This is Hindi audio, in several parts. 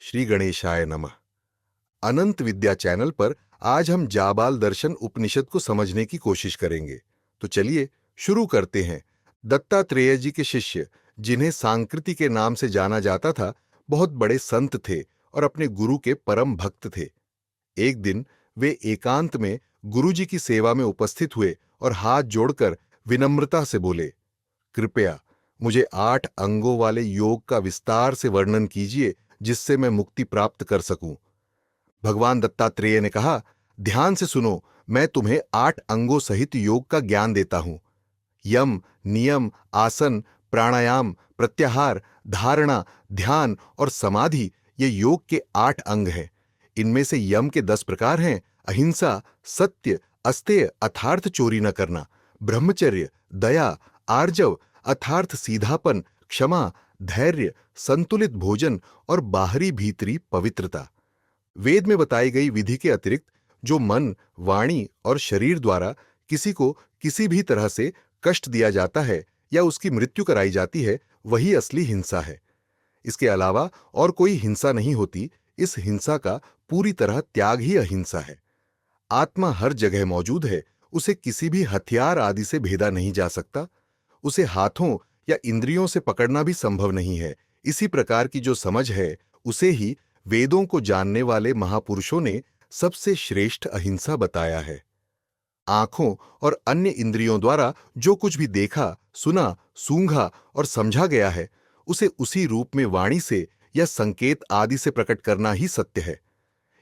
श्री गणेशाय नमः। अनंत विद्या चैनल पर आज हम जाबाल दर्शन उपनिषद को समझने की कोशिश करेंगे। तो चलिए शुरू करते हैं। दत्तात्रेय जी के शिष्य, जिन्हें सांकृति के नाम से जाना जाता था, बहुत बड़े संत थे और अपने गुरु के परम भक्त थे। एक दिन वे एकांत में गुरु जी की सेवा में उपस्थित हुए और हाथ जोड़कर विनम्रता से बोले, कृपया मुझे 8 अंगों वाले योग का विस्तार से वर्णन कीजिए, जिससे मैं मुक्ति प्राप्त कर सकूं। भगवान दत्तात्रेय ने कहा, ध्यान से सुनो, मैं तुम्हें 8 अंगों सहित योग का ज्ञान देता हूं। यम, नियम, आसन, प्राणायाम, प्रत्याहार, धारणा, ध्यान और समाधि ये योग के 8 अंग हैं। इनमें से यम के 10 प्रकार हैं: अहिंसा, सत्य, अस्तेय अर्थार्थ चोरी न करना, ब्रह्मचर्य, दया, आर्जव अर्थार्थ सीधापन, क्षमा, धैर्य, संतुलित भोजन और बाहरी भीतरी पवित्रता। वेद में बताई गई विधि के अतिरिक्त जो मन, वाणी और शरीर द्वारा किसी को किसी भी तरह से कष्ट दिया जाता है या उसकी मृत्यु कराई जाती है, वही असली हिंसा है। इसके अलावा और कोई हिंसा नहीं होती। इस हिंसा का पूरी तरह त्याग ही अहिंसा है। आत्मा हर जगह मौजूद है, उसे किसी भी हथियार आदि से भेदा नहीं जा सकता। उसे हाथों या इंद्रियों से पकड़ना भी संभव नहीं है। इसी प्रकार की जो समझ है, उसे ही वेदों को जानने वाले महापुरुषों ने सबसे श्रेष्ठ अहिंसा बताया है। आंखों और अन्य इंद्रियों द्वारा जो कुछ भी देखा, सुना, सूंघा और समझा गया है, उसे उसी रूप में वाणी से या संकेत आदि से प्रकट करना ही सत्य है।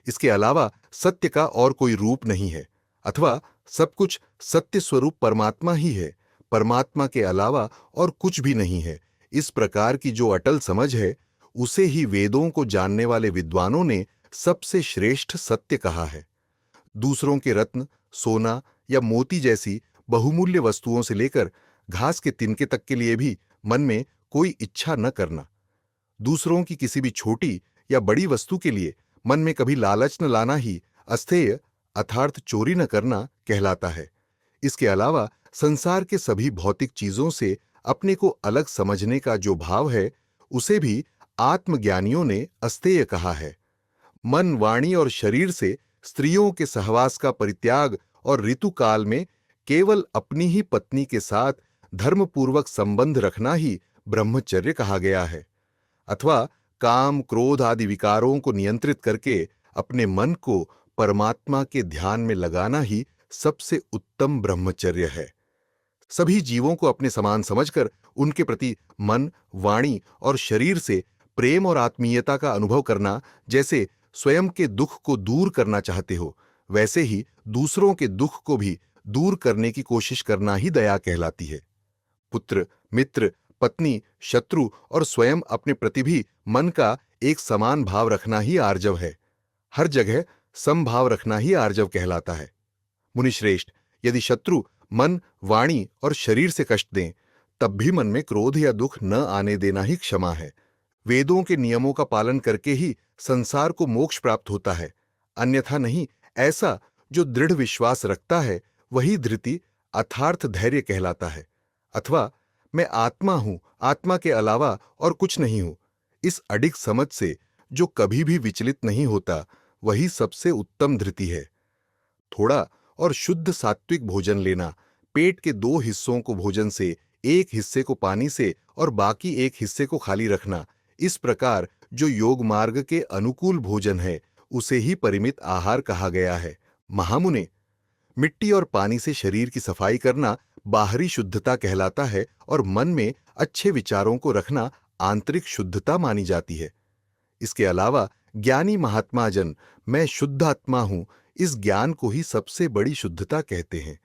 इसके अलावा सत्य का और कोई रूप नहीं है, अथवा सब कुछ सत्य स्वरूप परमात्मा ही है। परमात्मा के अलावा और कुछ भी नहीं है। इस प्रकार की जो अटल समझ है, उसे ही वेदों को जानने वाले विद्वानों ने सबसे श्रेष्ठ सत्य कहा है। दूसरों के रत्न, सोना या मोती जैसी बहुमूल्य वस्तुओं से लेकर घास के तिनके तक के लिए भी मन में कोई इच्छा न करना। दूसरों की किसी भी छोटी या बड़ी वस्तु के लिए मन में कभी लालच न लाना ही अस्तेय अर्थात चोरी न करना कहलाता है। इसके अलावा संसार के सभी भौतिक चीजों से अपने को अलग समझने का जो भाव है, उसे भी आत्मज्ञानियों ने अस्तेय कहा है। मन, वाणी और शरीर से स्त्रियों के सहवास का परित्याग और ऋतुकाल में केवल अपनी ही पत्नी के साथ धर्मपूर्वक संबंध रखना ही ब्रह्मचर्य कहा गया है। अथवा काम, क्रोध आदि विकारों को नियंत्रित करके अपने मन को परमात्मा के ध्यान में लगाना ही सबसे उत्तम ब्रह्मचर्य है। सभी जीवों को अपने समान समझकर उनके प्रति मन, वाणी और शरीर से प्रेम और आत्मीयता का अनुभव करना, जैसे स्वयं के दुख को दूर करना चाहते हो, वैसे ही दूसरों के दुख को भी दूर करने की कोशिश करना ही दया कहलाती है। पुत्र, मित्र, पत्नी, शत्रु और स्वयं अपने प्रति भी मन का एक समान भाव रखना ही आर्जव है। हर जगह समभाव रखना ही आर्जव कहलाता है। मुनिश्रेष्ठ, यदि शत्रु मन, वाणी और शरीर से कष्ट दें, तब भी मन में क्रोध या दुख न आने देना ही क्षमा है। वेदों के नियमों का पालन करके ही संसार को मोक्ष प्राप्त होता है, अन्यथा नहीं। ऐसा जो दृढ़ विश्वास रखता है, वही धृति अर्थार्थ धैर्य कहलाता है। अथवा मैं आत्मा हूं, आत्मा के अलावा और कुछ नहीं हूं, इस अडिग समझ से जो कभी भी विचलित नहीं होता, वही सबसे उत्तम धृति है। थोड़ा और शुद्ध सात्विक भोजन लेना, पेट के 2 हिस्सों को भोजन से, एक हिस्से को पानी से और बाकी एक हिस्से को खाली रखना, इस प्रकार जो योग मार्ग के अनुकूल भोजन है, उसे ही परिमित आहार कहा गया है। महामुने, मिट्टी और पानी से शरीर की सफाई करना बाहरी शुद्धता कहलाता है और मन में अच्छे विचारों को रखना आंतरिक शुद्धता मानी जाती है। इसके अलावा ज्ञानी महात्मा जन मैं शुद्ध आत्मा हूं, इस ज्ञान को ही सबसे बड़ी शुद्धता कहते हैं।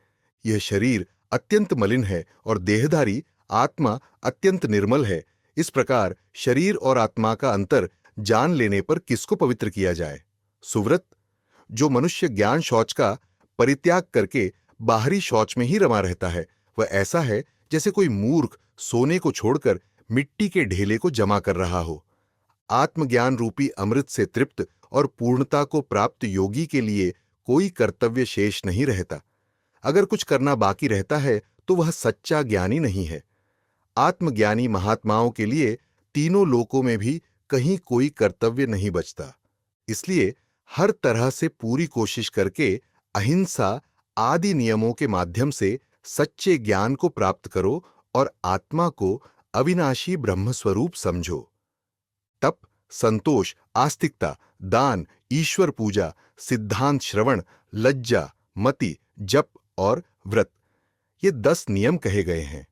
यह शरीर अत्यंत मलिन है और देहधारी आत्मा अत्यंत निर्मल है। इस प्रकार शरीर और आत्मा का अंतर जान लेने पर किसको पवित्र किया जाए? सुव्रत, जो मनुष्य ज्ञान शौच का परित्याग करके बाहरी शौच में ही रमा रहता है, वह ऐसा है जैसे कोई मूर्ख सोने को छोड़कर मिट्टी के ढेले को जमा कर रहा हो। आत्मज्ञान रूपी अमृत से तृप्त और पूर्णता को प्राप्त योगी के लिए कोई कर्तव्य शेष नहीं रहता। अगर कुछ करना बाकी रहता है तो वह सच्चा ज्ञानी नहीं है। आत्मज्ञानी महात्माओं के लिए तीनों लोकों में भी कहीं कोई कर्तव्य नहीं बचता। इसलिए हर तरह से पूरी कोशिश करके अहिंसा आदि नियमों के माध्यम से सच्चे ज्ञान को प्राप्त करो और आत्मा को अविनाशी ब्रह्म स्वरूप समझो। तप, संतोष, आस्तिकता, दान, ईश्वर पूजा, सिद्धांत श्रवण, लज्जा, मति, जप और व्रत, ये 10 नियम कहे गए हैं।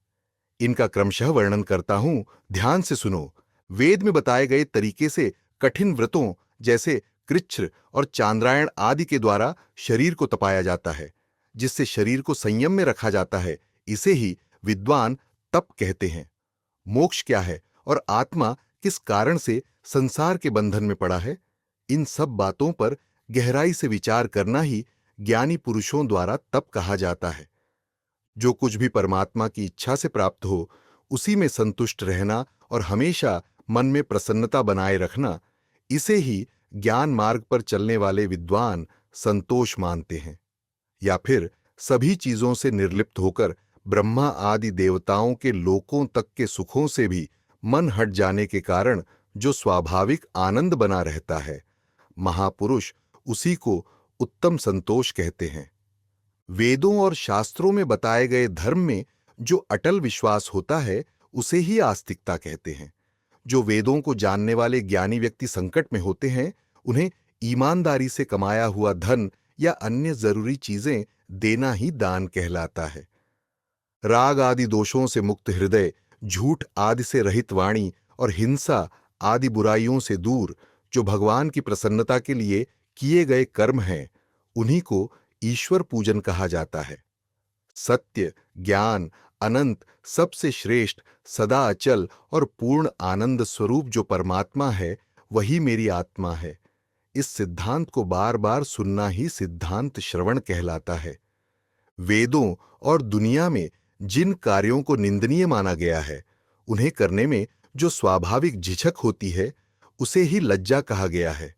इनका क्रमशः वर्णन करता हूं, ध्यान से सुनो। वेद में बताए गए तरीके से कठिन व्रतों जैसे कृच्छ्र और चांद्रायण आदि के द्वारा शरीर को तपाया जाता है, जिससे शरीर को संयम में रखा जाता है। इसे ही विद्वान तप कहते हैं। मोक्ष क्या है और आत्मा किस कारण से संसार के बंधन में पड़ा है, इन सब बातों पर गहराई से विचार करना ही ज्ञानी पुरुषों द्वारा तप कहा जाता है। जो कुछ भी परमात्मा की इच्छा से प्राप्त हो, उसी में संतुष्ट रहना और हमेशा मन में प्रसन्नता बनाए रखना, इसे ही ज्ञान मार्ग पर चलने वाले विद्वान संतोष मानते हैं। या फिर सभी चीजों से निर्लिप्त होकर ब्रह्मा आदि देवताओं के लोकों तक के सुखों से भी मन हट जाने के कारण जो स्वाभाविक आनंद बना रहता है, महापुरुष उसी को उत्तम संतोष कहते हैं। वेदों और शास्त्रों में बताए गए धर्म में जो अटल विश्वास होता है, उसे ही आस्तिकता कहते हैं। जो वेदों को जानने वाले ज्ञानी व्यक्ति संकट में होते हैं, उन्हें ईमानदारी से कमाया हुआ धन या अन्य जरूरी चीजें देना ही दान कहलाता है। राग आदि दोषों से मुक्त हृदय, झूठ आदि से रहित वाणी और हिंसा आदि बुराइयों से दूर जो भगवान की प्रसन्नता के लिए किए गए कर्म हैं, उन्हीं को ईश्वर पूजन कहा जाता है। सत्य, ज्ञान, अनंत, सबसे श्रेष्ठ, सदा अचल और पूर्ण आनंद स्वरूप जो परमात्मा है, वही मेरी आत्मा है। इस सिद्धांत को बार बार सुनना ही सिद्धांत श्रवण कहलाता है। वेदों और दुनिया में जिन कार्यों को निंदनीय माना गया है, उन्हें करने में जो स्वाभाविक झिझक होती है, उसे ही लज्जा कहा गया है।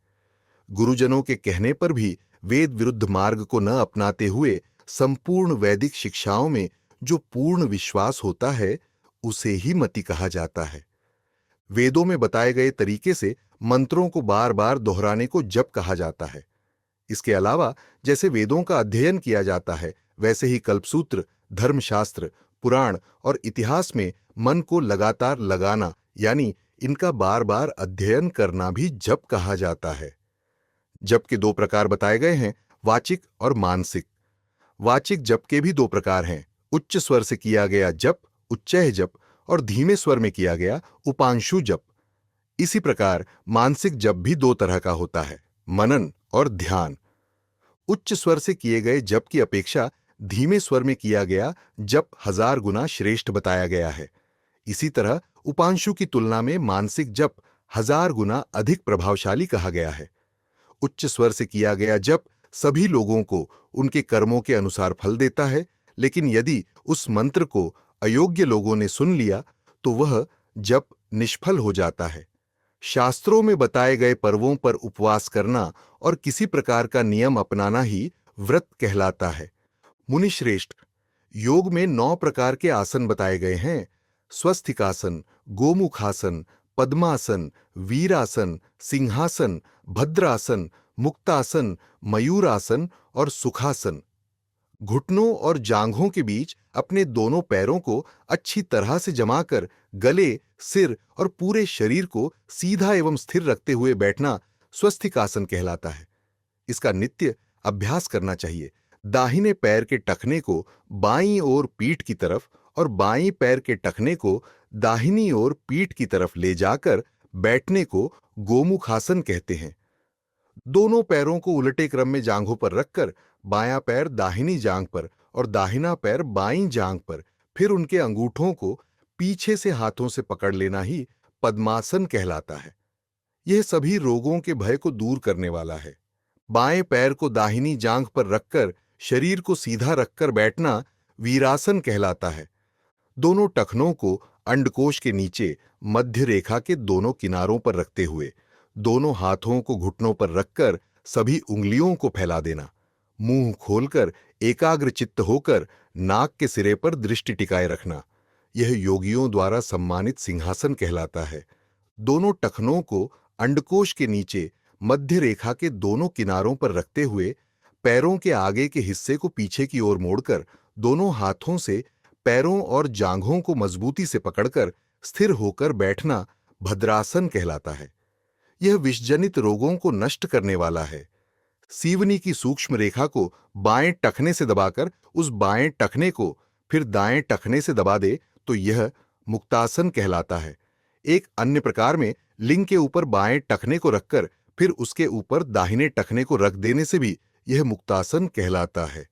गुरुजनों के कहने पर भी वेद विरुद्ध मार्ग को न अपनाते हुए संपूर्ण वैदिक शिक्षाओं में जो पूर्ण विश्वास होता है, उसे ही मति कहा जाता है। वेदों में बताए गए तरीके से मंत्रों को बार बार दोहराने को जप कहा जाता है। इसके अलावा जैसे वेदों का अध्ययन किया जाता है, वैसे ही कल्पसूत्र, धर्मशास्त्र, पुराण और इतिहास में मन को लगातार लगाना, यानी इनका बार बार अध्ययन करना भी जप कहा जाता है। जप के 2 प्रकार बताए गए हैं, वाचिक और मानसिक। वाचिक जप के भी 2 प्रकार हैं, उच्च स्वर से किया गया जप, उच्चैः जप, और धीमे स्वर में किया गया उपांशु जप। इसी प्रकार मानसिक जप भी 2 तरह का होता है, मनन और ध्यान। उच्च स्वर से किए गए जप की अपेक्षा धीमे स्वर में किया गया जप 1000 गुना श्रेष्ठ बताया गया है। इसी तरह उपांशु की तुलना में मानसिक जप 1000 गुना अधिक प्रभावशाली कहा गया है। उच्च स्वर से किया गया जप सभी लोगों को उनके कर्मों के अनुसार फल देता है, लेकिन यदि उस मंत्र को अयोग्य लोगों ने सुन लिया तो वह जप निष्फल हो जाता है। शास्त्रों में बताए गए पर्वों पर उपवास करना और किसी प्रकार का नियम अपनाना ही व्रत कहलाता है। मुनिश्रेष्ठ, योग में 9 प्रकार के आसन बताए गए हैं। स्वस्तिकासन, गोमुखासन, पद्मासन, वीरासन, सिंहासन, भद्रासन, मुक्तासन, मयूरासन और सुखासन। घुटनों और जांघों के बीच अपने दोनों पैरों को अच्छी तरह से जमाकर गले, सिर और पूरे शरीर को सीधा एवं स्थिर रखते हुए बैठना स्वस्तिकासन कहलाता है। इसका नित्य अभ्यास करना चाहिए। दाहिने पैर के टखने को बाईं ओर पीठ की तरफ और बाईं पैर के टखने को दाहिनी ओर पीठ की तरफ ले जाकर बैठने को गोमुखासन कहते हैं। दोनों पैरों को उलटे क्रम में जांघों पर रखकर बायां पैर दाहिनी जांघ पर और दाहिना पैर बाईं जांघ पर, फिर उनके अंगूठों को पीछे से हाथों से पकड़ लेना ही पद्मासन कहलाता है। यह सभी रोगों के भय को दूर करने वाला है। बाएं पैर को दाहिनी जांघ पर रखकर शरीर को सीधा रखकर बैठना वीरासन कहलाता है। दोनों टखनों को अंडकोश के नीचे मध्य रेखा के दोनों किनारों पर रखते हुए दोनों हाथों को घुटनों पर रखकर सभी उंगलियों को फैला देना। मुंह खोलकर एकाग्र चित्त होकर नाक के सिरे पर दृष्टि टिकाए रखना। यह योगियों द्वारा सम्मानित सिंहासन कहलाता है। दोनों टखनों को अंडकोश के नीचे मध्य रेखा के दोनों किनारों पर रखते हुए पैरों के आगे के हिस्से को पीछे की ओर मोड़कर दोनों हाथों से पैरों और जांघों को मजबूती से पकड़कर स्थिर होकर बैठना भद्रासन कहलाता है। यह विषजनित रोगों को नष्ट करने वाला है। सीवनी की सूक्ष्म रेखा को बाएं टखने से दबाकर उस बाएं टखने को फिर दाएं टखने से दबा दे तो यह मुक्तासन कहलाता है। एक अन्य प्रकार में लिंग के ऊपर बाएं टखने को रखकर फिर उसके ऊपर दाहिने टखने को रख देने से भी यह मुक्तासन कहलाता है।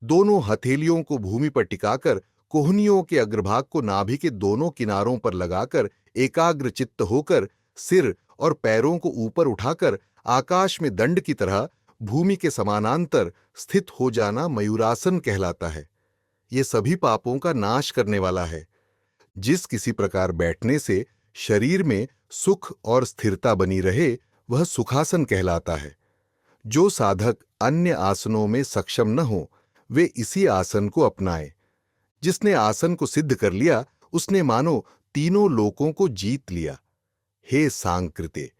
दोनों हथेलियों को भूमि पर टिकाकर कोहनियों के अग्रभाग को नाभि के दोनों किनारों पर लगाकर एकाग्र चित्त होकर सिर और पैरों को ऊपर उठाकर आकाश में दंड की तरह भूमि के समानांतर स्थित हो जाना मयूरासन कहलाता है। ये सभी पापों का नाश करने वाला है। जिस किसी प्रकार बैठने से शरीर में सुख और स्थिरता बनी रहे वह सुखासन कहलाता है। जो साधक अन्य आसनों में सक्षम न हो वे इसी आसन को अपनाएं। जिसने आसन को सिद्ध कर लिया उसने मानो तीनों लोकों को जीत लिया। हे सांकृते,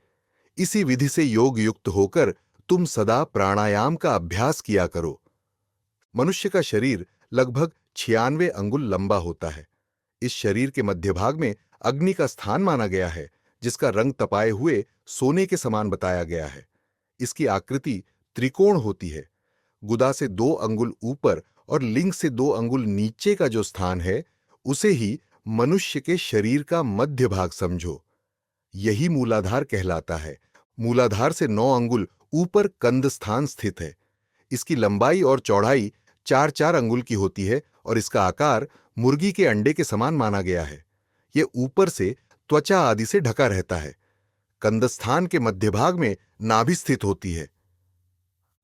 इसी विधि से योग युक्त होकर तुम सदा प्राणायाम का अभ्यास किया करो। मनुष्य का शरीर लगभग 96 अंगुल लंबा होता है। इस शरीर के मध्य भाग में अग्नि का स्थान माना गया है, जिसका रंग तपाए हुए सोने के समान बताया गया है। इसकी आकृति त्रिकोण होती है। गुदा से 2 अंगुल ऊपर और लिंग से 2 अंगुल नीचे का जो स्थान है उसे ही मनुष्य के शरीर का मध्य भाग समझो। यही मूलाधार कहलाता है। मूलाधार से 9 अंगुल ऊपर कंद स्थान स्थित है। इसकी लंबाई और चौड़ाई 4-4 अंगुल की होती है और इसका आकार मुर्गी के अंडे के समान माना गया है। यह ऊपर से त्वचा आदि से ढका रहता है। कंदस्थान के मध्य भाग में नाभि स्थित होती है।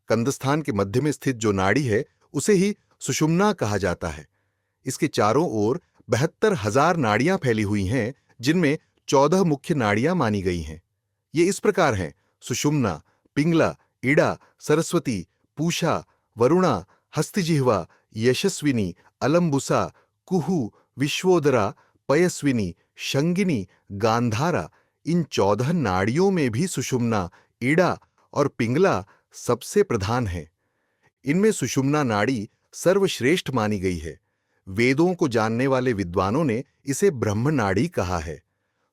कंदस्थान के मध्य में स्थित जो नाड़ी है उसे ही सुषुम्ना कहा जाता है। इसके चारों ओर 72,000 नाड़ियां फैली हुई हैं, जिनमें 14 मुख्य नाड़ियां मानी गई हैं। ये इस प्रकार हैं: सुषुम्ना, पिंगला, इड़ा, सरस्वती, पूषा, वरुणा, हस्तिजिह्वा, यशस्विनी, अलंबुसा, कुहू, विश्वोदरा, पयस्विनी, शंगिनी, गांधारा। इन 14 नाड़ियों में भी सुषुम्ना, इड़ा और पिंगला सबसे प्रधान है। इनमें सुषुम्ना नाड़ी सर्वश्रेष्ठ मानी गई है। वेदों को जानने वाले विद्वानों ने इसे ब्रह्म नाड़ी कहा है।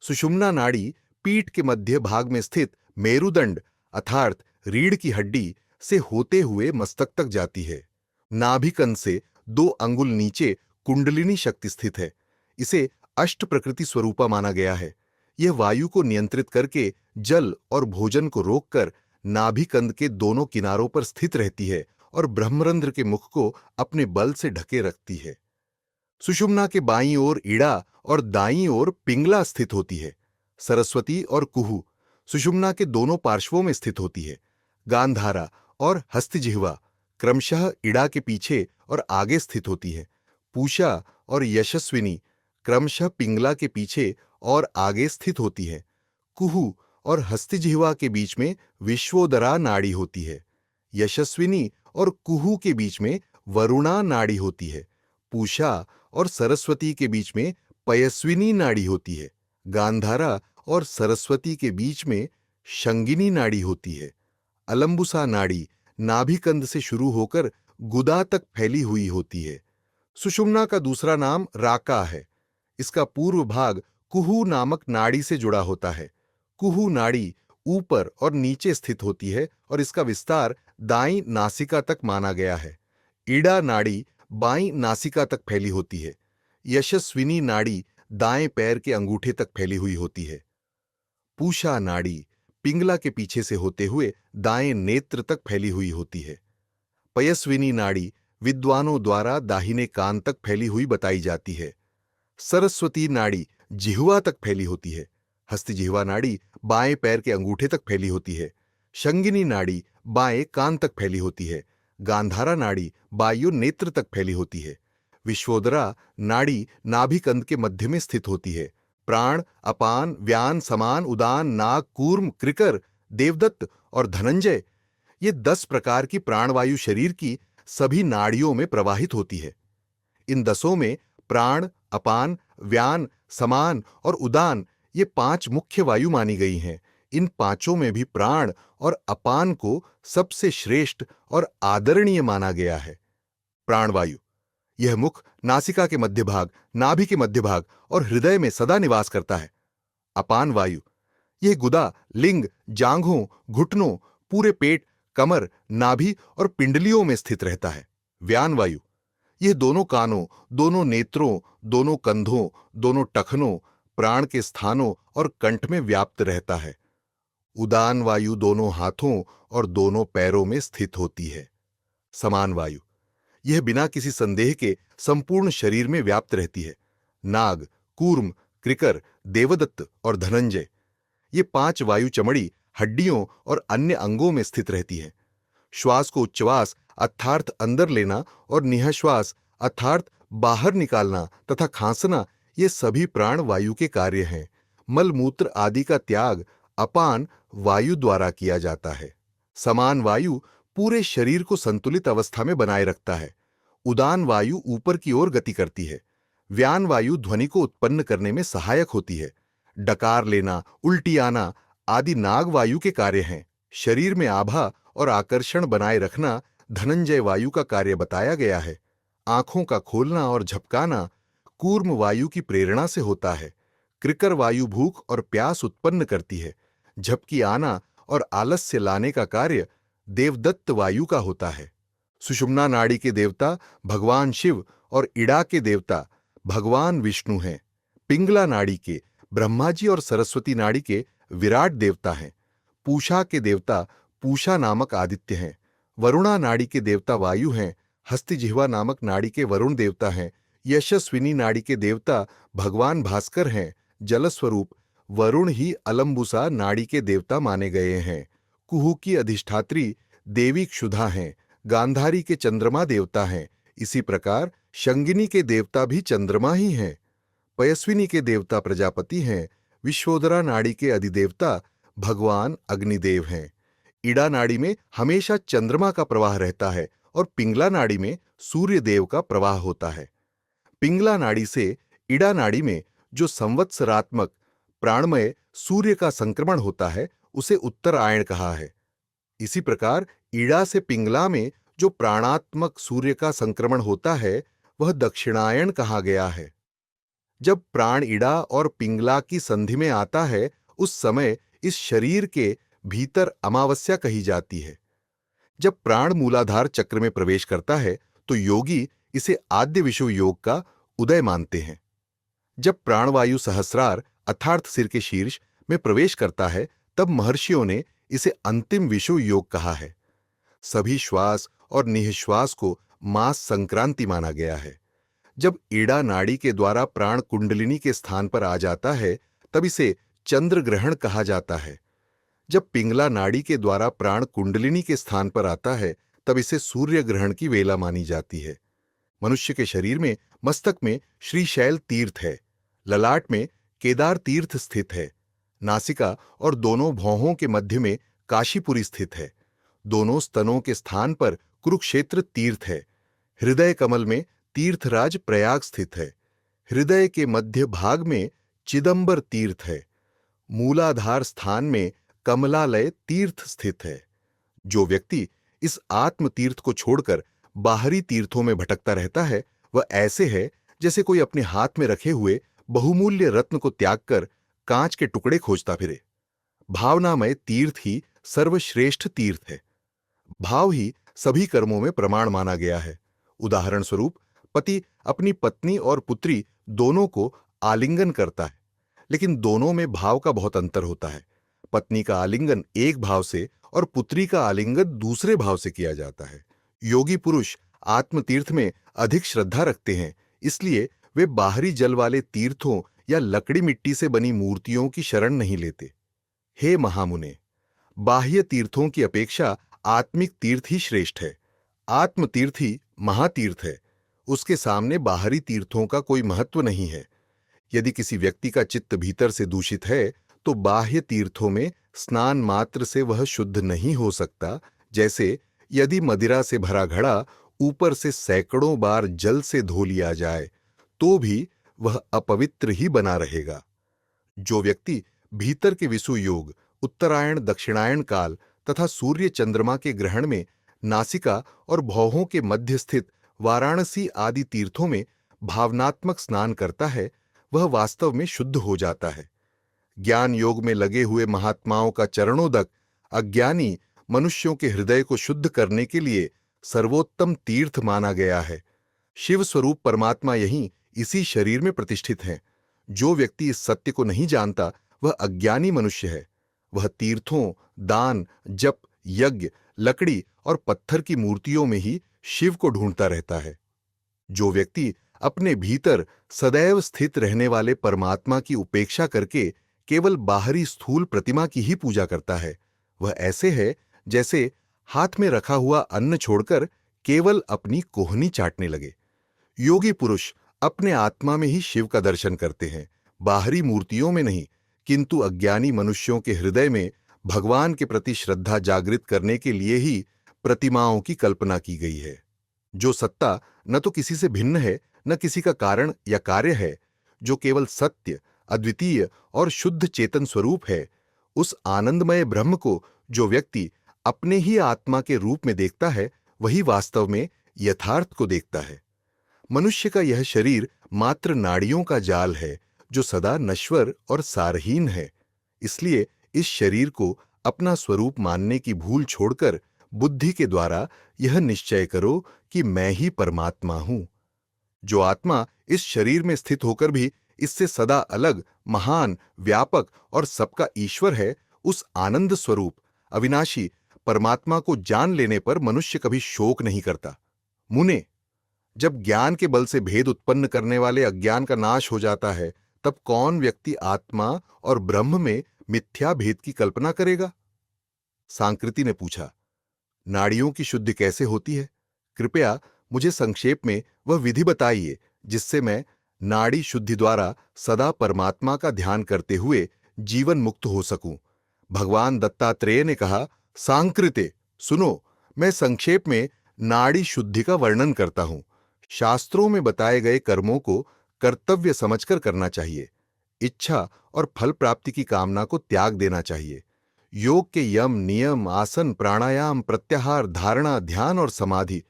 सुषुम्ना नाड़ी पीठ के मध्य भाग में स्थित मेरुदंड अर्थात रीढ़ की हड्डी से होते हुए मस्तक तक जाती है। नाभिकंद से 2 अंगुल नीचे कुंडलिनी शक्ति स्थित है। इसे अष्ट प्रकृति स्वरूपा माना गया है। यह वायु को नियंत्रित करके जल और भोजन को रोककर नाभिकंद के दोनों किनारों पर स्थित रहती है और ब्रह्मरंध्र के मुख को अपने बल से ढके रखती है। सुषुम्ना के बाईं ओर इड़ा और दाईं ओर पिंगला स्थित होती है। सरस्वती और कुहू सुषुम्ना के दोनों पार्श्वों में स्थित होती है। गांधारा और हस्तिजिह्वा क्रमशः इड़ा के पीछे और आगे स्थित होती है। पूषा और यशस्विनी क्रमशः पिंगला के पीछे और आगे स्थित होती है। कुहू और हस्तिजिह्वा के बीच में विश्वोदरा नाड़ी होती है। यशस्विनी और कुहू के बीच में वरुणा नाड़ी होती है। पूषा और सरस्वती के बीच में पयस्विनी नाड़ी होती है। गांधारा और सरस्वती के बीच में शंगिनी नाड़ी होती है। अलंबुसा नाड़ी नाभिकंद से शुरू होकर गुदा तक फैली हुई होती है। सुषुम्ना का दूसरा नाम राका है। इसका पूर्व भाग कुहू नामक नाड़ी से जुड़ा होता है। कुहू नाड़ी ऊपर और नीचे स्थित होती है और इसका विस्तार दाईं नासिका तक माना गया है। ईड़ा नाड़ी बाईं नासिका तक फैली होती है। यशस्विनी नाड़ी दाएं पैर के अंगूठे तक फैली हुई होती है। पूषा नाड़ी पिंगला के पीछे से होते हुए दाएं नेत्र तक फैली हुई होती है। पयस्विनी नाड़ी विद्वानों द्वारा दाहिने कान तक फैली हुई बताई जाती है। सरस्वती नाड़ी जिह्वा तक फैली होती है। हस्तिजिह्वा नाड़ी बाएं पैर के अंगूठे तक फैली होती है। शंगिनी नाड़ी बाएं कान तक फैली होती है। गांधारा नाड़ी बाह्य नेत्र तक फैली होती है। विश्वोदरा नाड़ी नाभिकंद के मध्य में स्थित होती है। प्राण, अपान, व्यान, समान, उदान, नाग, कूर्म, कृकर, देवदत्त और धनंजय ये 10 प्रकार की प्राणवायु शरीर की सभी नाड़ियों में प्रवाहित होती है। इन 10 में प्राण, अपान, व्यान, समान और उदान ये 5 मुख्य वायु मानी गई हैं। इन पांचों में भी प्राण और अपान को सबसे श्रेष्ठ और आदरणीय माना गया है। प्राणवायु, यह मुख, नासिका के मध्य भाग, नाभि के मध्य भाग और हृदय में सदा निवास करता है। अपान वायु, यह गुदा, लिंग, जांघों, घुटनों, पूरे पेट, कमर, नाभि और पिंडलियों में स्थित रहता है। व्यान वायु, यह दोनों कानों, दोनों नेत्रों, दोनों कंधों, दोनों टखनों, प्राण के स्थानों और कंठ में व्याप्त रहता है। उदान वायु दोनों हाथों और दोनों पैरों में स्थित होती है। समान वायु, यह बिना किसी संदेह के संपूर्ण शरीर में व्याप्त रहती है। नाग, कूर्म, कृकर, देवदत्त और धनंजय, ये 5 वायु चमड़ी, हड्डियों और अन्य अंगों में स्थित रहती है। श्वास को उच्छ्वास अर्थात अंदर लेना और निःश्वास अर्थात बाहर निकालना तथा खांसना, ये सभी प्राण वायु के कार्य हैं। मल मूत्र आदि का त्याग अपान वायु द्वारा किया जाता है। समान वायु पूरे शरीर को संतुलित अवस्था में बनाए रखता है। उदान वायु ऊपर की ओर गति करती है। व्यान वायु ध्वनि को उत्पन्न करने में सहायक होती है। डकार लेना, उल्टी आना आदि नाग वायु के कार्य हैं। शरीर में आभा और आकर्षण बनाए रखना धनंजय वायु का कार्य बताया गया है। आंखों का खोलना और झपकाना कूर्म वायु की प्रेरणा से होता है। कृकर वायु भूख और प्यास उत्पन्न करती है। झपकी आना और आलस्य लाने का कार्य देवदत्त वायु का होता है। सुषुम्ना नाड़ी के देवता भगवान शिव और इड़ा के देवता भगवान विष्णु हैं। पिंगला नाड़ी के ब्रह्मा जी और सरस्वती नाड़ी के विराट देवता हैं। पूषा के देवता पूषा नामक आदित्य हैं। वरुणा नाड़ी के देवता वायु हैं। हस्तिजिह्वा नामक नाड़ी के वरुण देवता हैं। यशस्विनी नाड़ी के देवता भगवान भास्कर हैं। जलस्वरूप वरुण ही अलंबुसा नाड़ी के देवता माने गए हैं। कुहू की अधिष्ठात्री देवी क्षुधा हैं। गांधारी के चंद्रमा देवता हैं। इसी प्रकार शंगिनी के देवता भी चंद्रमा ही हैं। पयस्विनी के देवता प्रजापति हैं। विश्वोदरा नाड़ी के अधिदेवता भगवान अग्निदेव हैं। इड़ा नाड़ी में हमेशा चंद्रमा का प्रवाह रहता है और पिंगला नाड़ी में सूर्य देव का प्रवाह होता है। पिंगला नाड़ी से इड़ा नाड़ी में जो संवत्सरात्मक प्राणमय सूर्य का संक्रमण होता है उसे उत्तरायण कहा है। इसी प्रकार ईड़ा से पिंगला में जो प्राणात्मक सूर्य का संक्रमण होता है वह दक्षिणायण कहा गया है। जब प्राण ईड़ा और पिंगला की संधि में आता है उस समय इस शरीर के भीतर अमावस्या कही जाती है। जब प्राण मूलाधार चक्र में प्रवेश करता है तो योगी इसे आद्य विषुव योग का उदय मानते हैं। जब प्राणवायु सहस्रार अर्थात सिर के शीर्ष में प्रवेश करता है तब महर्षियों ने इसे अंतिम विषुव योग कहा है। सभी श्वास और निःश्वास को मास संक्रांति माना गया है। जब ईड़ा नाड़ी के द्वारा प्राण कुंडलिनी के स्थान पर आ जाता है तब इसे चंद्र ग्रहण कहा जाता है। जब पिंगला नाड़ी के द्वारा प्राण कुंडलिनी के स्थान पर आता है तब इसे सूर्य ग्रहण की वेला मानी जाती है। मनुष्य के शरीर में मस्तक में श्रीशैल तीर्थ है। ललाट में केदार तीर्थ स्थित है। नासिका और दोनों भौहों के मध्य में काशीपुरी स्थित है। दोनों स्तनों के स्थान पर कुरुक्षेत्र तीर्थ है। हृदय कमल में तीर्थराज प्रयाग स्थित है। हृदय के मध्य भाग में चिदंबर तीर्थ है। मूलाधार स्थान में कमलालय तीर्थ स्थित है। जो व्यक्ति इस आत्म तीर्थ को छोड़कर बाहरी तीर्थों में भटकता रहता है वह ऐसे है जैसे कोई अपने हाथ में रखे हुए बहुमूल्य रत्न को त्याग कर कांच के टुकड़े खोजता फिरे। भावनामय तीर्थ ही सर्वश्रेष्ठ तीर्थ है। भाव ही सभी कर्मों में प्रमाण माना गया है। उदाहरण स्वरूप पति अपनी पत्नी और पुत्री दोनों को आलिंगन करता है, लेकिन दोनों में भाव का बहुत अंतर होता है। पत्नी का आलिंगन एक भाव से और पुत्री का आलिंगन दूसरे भाव से किया जाता है। योगी पुरुष आत्मतीर्थ में अधिक श्रद्धा रखते हैं, इसलिए वे बाहरी जल वाले तीर्थों या लकड़ी मिट्टी से बनी मूर्तियों की शरण नहीं लेते। हे महामुने, बाह्य तीर्थों की अपेक्षा आत्मिक तीर्थ ही श्रेष्ठ है। आत्मतीर्थ ही महातीर्थ है। उसके सामने बाहरी तीर्थों का कोई महत्व नहीं है। यदि किसी व्यक्ति का चित्त भीतर से दूषित है तो बाह्य तीर्थों में स्नान मात्र से वह शुद्ध नहीं हो सकता। जैसे यदि मदिरा से भरा घड़ा ऊपर से सैकड़ों बार जल से धो लिया जाए तो भी वह अपवित्र ही बना रहेगा। जो व्यक्ति भीतर के विषु योग, उत्तरायण दक्षिणायन काल तथा सूर्य चंद्रमा के ग्रहण में नासिका और भौहों के मध्य स्थित वाराणसी आदि तीर्थों में भावनात्मक स्नान करता है, वह वास्तव में शुद्ध हो जाता है। ज्ञान योग में लगे हुए महात्माओं का चरणोदक अज्ञानी मनुष्यों के हृदय को शुद्ध करने के लिए सर्वोत्तम तीर्थ माना गया है। शिव स्वरूप परमात्मा यहीं इसी शरीर में प्रतिष्ठित हैं। जो व्यक्ति इस सत्य को नहीं जानता वह अज्ञानी मनुष्य है। वह तीर्थों, दान, जप, यज्ञ, लकड़ी और पत्थर की मूर्तियों में ही शिव को ढूंढता रहता है। जो व्यक्ति अपने भीतर सदैव स्थित रहने वाले परमात्मा की उपेक्षा करके केवल बाहरी स्थूल प्रतिमा की ही पूजा करता है, वह ऐसे है जैसे हाथ में रखा हुआ अन्न छोड़कर केवल अपनी कोहनी चाटने लगे। योगी पुरुष अपने आत्मा में ही शिव का दर्शन करते हैं, बाहरी मूर्तियों में नहीं। किंतु अज्ञानी मनुष्यों के हृदय में भगवान के प्रति श्रद्धा जागृत करने के लिए ही प्रतिमाओं की कल्पना की गई है। जो सत्ता न तो किसी से भिन्न है, न किसी का कारण या कार्य है, जो केवल सत्य, अद्वितीय और शुद्ध चेतन स्वरूप है, उस आनंदमय ब्रह्म को जो व्यक्ति अपने ही आत्मा के रूप में देखता है, वही वास्तव में यथार्थ को देखता है। मनुष्य का यह शरीर मात्र नाड़ियों का जाल है जो सदा नश्वर और सारहीन है। इसलिए इस शरीर को अपना स्वरूप मानने की भूल छोड़कर बुद्धि के द्वारा यह निश्चय करो कि मैं ही परमात्मा हूं। जो आत्मा इस शरीर में स्थित होकर भी इससे सदा अलग, महान, व्यापक और सबका ईश्वर है, उस आनंद स्वरूप अविनाशी परमात्मा को जान लेने पर मनुष्य कभी शोक नहीं करता। मुने, जब ज्ञान के बल से भेद उत्पन्न करने वाले अज्ञान का नाश हो जाता है, तब कौन व्यक्ति आत्मा और ब्रह्म में मिथ्या भेद की कल्पना करेगा? सांकृति ने पूछा, नाड़ियों की शुद्धि कैसे होती है? कृपया मुझे संक्षेप में वह विधि बताइए जिससे मैं नाड़ी शुद्धि द्वारा सदा परमात्मा का ध्यान करते हुए जीवन मुक्त हो सकूं। भगवान दत्तात्रेय ने कहा, सांकृते, सुनो, मैं संक्षेप में नाड़ी शुद्धि का वर्णन करता हूं। शास्त्रों में बताए गए कर्मों को कर्तव्य समझकर करना चाहिए। इच्छा और फल प्राप्ति की कामना को त्याग देना चाहिए। योग के यम, नियम, आसन, प्राणायाम, प्रत्याहार, धारणा, ध्यान और समाधि,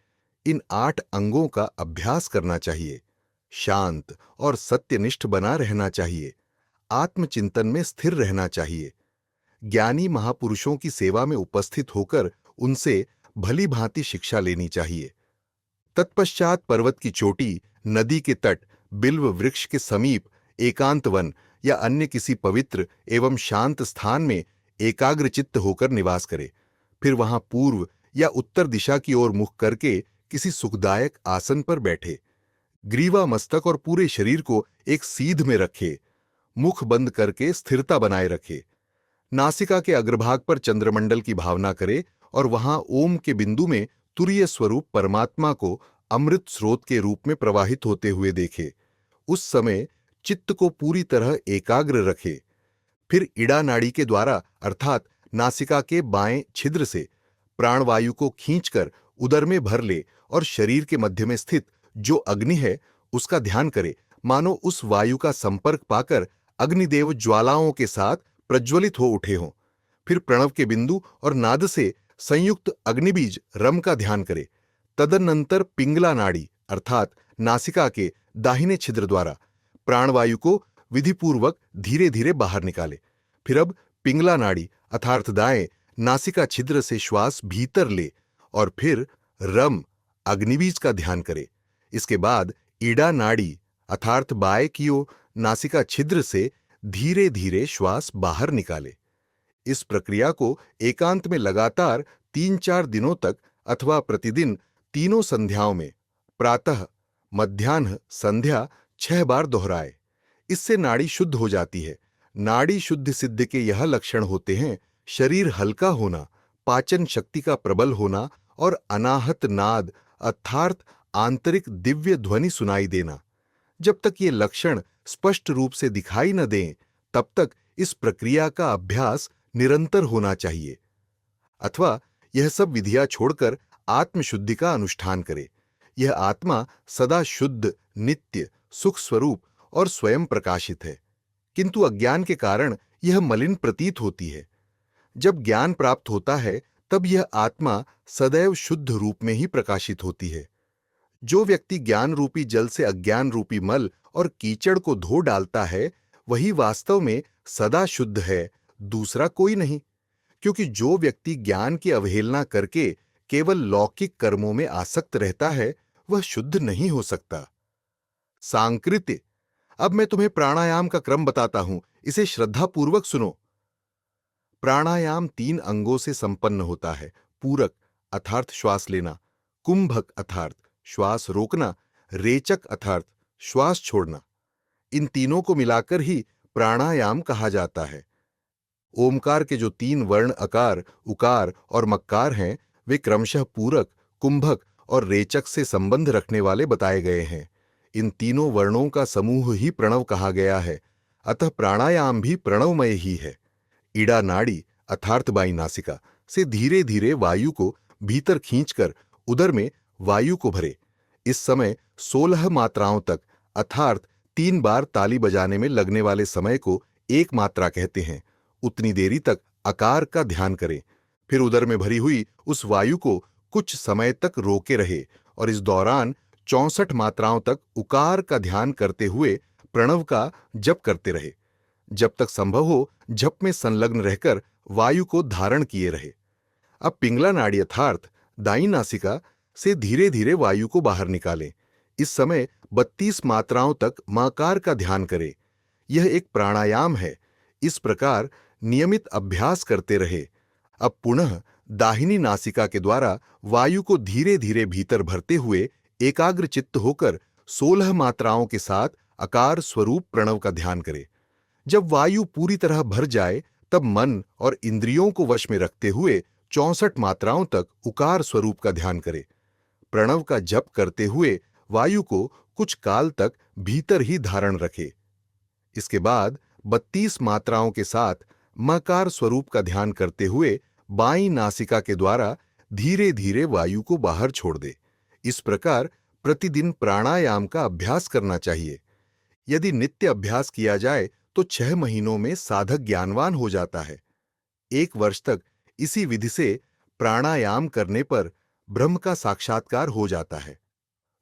इन 8 अंगों का अभ्यास करना चाहिए। शांत और सत्यनिष्ठ बना रहना चाहिए। आत्मचिंतन में स्थिर रहना चाहिए। ज्ञानी महापुरुषों की सेवा में उपस्थित होकर उनसे भली भांति शिक्षा लेनी चाहिए। तत्पश्चात पर्वत की चोटी, नदी के तट, बिल्व वृक्ष के समीप, एकांत वन या अन्य किसी पवित्र एवं शांत स्थान में एकाग्रचित्त होकर निवास करे। फिर वहां पूर्व या उत्तर दिशा की ओर मुख करके किसी सुखदायक आसन पर बैठे। ग्रीवा, मस्तक और पूरे शरीर को एक सीध में रखे। मुख बंद करके स्थिरता बनाए रखे। नासिका के अग्रभाग पर चंद्रमंडल की भावना करे और वहां ओम के बिंदु में तुरीय स्वरूप परमात्मा को अमृत स्रोत के रूप में प्रवाहित होते हुए देखे। उस समय चित्त को पूरी तरह एकाग्र रखे। फिर इड़ा नाड़ी के द्वारा अर्थात नासिका के बाएं छिद्र से प्राणवायु को खींचकर उदर में भर ले और शरीर के मध्य में स्थित जो अग्नि है उसका ध्यान करे, मानो उस वायु का संपर्क पाकर अग्निदेव ज्वालाओं के साथ प्रज्वलित हो उठे हों। फिर प्रणव के बिंदु और नाद से संयुक्त अग्निबीज रम का ध्यान करे। तदनंतर पिंगला नाड़ी अर्थात नासिका के दाहिने छिद्र द्वारा प्राणवायु को विधिपूर्वक धीरे धीरे बाहर निकाले। फिर अब पिंगला नाड़ी अर्थात दाएं नासिका छिद्र से श्वास भीतर ले और फिर रम अग्निबीज का ध्यान करे। इसके बाद ईड़ा नाड़ी अर्थात बाएं की ओर नासिका छिद्र से धीरे धीरे श्वास बाहर निकाले। इस प्रक्रिया को एकांत में लगातार 3-4 दिनों तक अथवा प्रतिदिन तीनों संध्याओं में प्रातः, मध्याह्न, संध्या 6 बार दोहराए। इससे नाड़ी शुद्ध हो जाती है। नाड़ी शुद्ध सिद्ध के यह लक्षण होते हैं: शरीर हल्का होना, पाचन शक्ति का प्रबल होना और अनाहत नाद अर्थात आंतरिक दिव्य ध्वनि सुनाई देना। जब तक ये लक्षण स्पष्ट रूप से दिखाई न दें, तब तक इस प्रक्रिया का अभ्यास निरंतर होना चाहिए। अथवा यह सब विधियां छोड़कर आत्मशुद्धि का अनुष्ठान करे। यह आत्मा सदा शुद्ध, नित्य, सुख स्वरूप और स्वयं प्रकाशित है। किंतु अज्ञान के कारण यह मलिन प्रतीत होती है। जब ज्ञान प्राप्त होता है तब यह आत्मा सदैव शुद्ध रूप में ही प्रकाशित होती है। जो व्यक्ति ज्ञान रूपी जल से अज्ञान रूपी मल और कीचड़ को धो डालता है, वही वास्तव में सदा शुद्ध है, दूसरा कोई नहीं। क्योंकि जो व्यक्ति ज्ञान की अवहेलना करके केवल लौकिक कर्मों में आसक्त रहता है, वह शुद्ध नहीं हो सकता। सांकृत्य। अब मैं तुम्हें प्राणायाम का क्रम बताता हूं, इसे श्रद्धापूर्वक सुनो। प्राणायाम 3 अंगों से संपन्न होता है। पूरक अर्थात श्वास लेना, कुंभक अर्थात श्वास रोकना, रेचक अर्थात श्वास छोड़ना। इन तीनों को मिलाकर ही प्राणायाम कहा जाता है। ओमकार के जो 3 वर्ण अकार, उकार और मक्कार हैं, वे क्रमशः पूरक, कुंभक और रेचक से संबंध रखने वाले बताए गए हैं। इन तीनों वर्णों का समूह ही प्रणव कहा गया है, अतः प्राणायाम भी प्रणवमय ही है। इड़ा नाड़ी अर्थात बाई नासिका से धीरे धीरे वायु को भीतर खींचकर उदर में वायु को भरे। इस समय 16 मात्राओं तक अर्थात 3 बार ताली बजाने में लगने वाले समय को 1 मात्रा कहते हैं, उतनी देरी तक आकार का ध्यान करें। फिर उदर में भरी हुई उस वायु को कुछ समय तक रोके रहे और इस दौरान 64 मात्राओं तक उकार का ध्यान करते हुए प्रणव का जप करते रहे। जब तक संभव हो जप में संलग्न रहकर वायु को धारण किए रहे। अब पिंगला नाड़ी अर्थात दाई नासिका से धीरे धीरे वायु को बाहर निकालें। इस समय 32 मात्राओं तक माकार का ध्यान करें। यह एक प्राणायाम है। इस प्रकार नियमित अभ्यास करते रहे। अब पुनः दाहिनी नासिका के द्वारा वायु को धीरे धीरे भीतर भरते हुए एकाग्र चित्त होकर 16 मात्राओं के साथ आकार स्वरूप प्रणव का ध्यान करें। जब वायु पूरी तरह भर जाए तब मन और इंद्रियों को वश में रखते हुए 64 मात्राओं तक उकार स्वरूप का ध्यान करें। प्रणव का जप करते हुए वायु को कुछ काल तक भीतर ही धारण रखे। इसके बाद 32 मात्राओं के साथ मकार स्वरूप का ध्यान करते हुए बाईं नासिका के द्वारा धीरे धीरे वायु को बाहर छोड़ दे। इस प्रकार प्रतिदिन प्राणायाम का अभ्यास करना चाहिए। यदि नित्य अभ्यास किया जाए तो 6 महीनों में साधक ज्ञानवान हो जाता है। 1 वर्ष तक इसी विधि से प्राणायाम करने पर ब्रह्म का साक्षात्कार हो जाता है।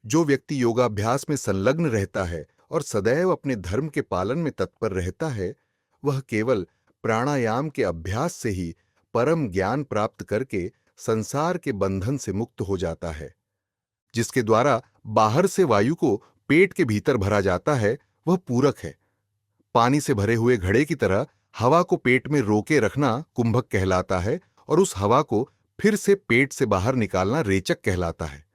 जो व्यक्ति योगाभ्यास में संलग्न रहता है और सदैव अपने धर्म के पालन में तत्पर रहता है, वह केवल प्राणायाम के अभ्यास से ही परम ज्ञान प्राप्त करके संसार के बंधन से मुक्त हो जाता है। जिसके द्वारा बाहर से वायु को पेट के भीतर भरा जाता है, वह पूरक है। पानी से भरे हुए घड़े की तरह हवा को पेट में रोके रखना कुंभक कहलाता है और उस हवा को फिर से पेट से बाहर निकालना रेचक कहलाता है।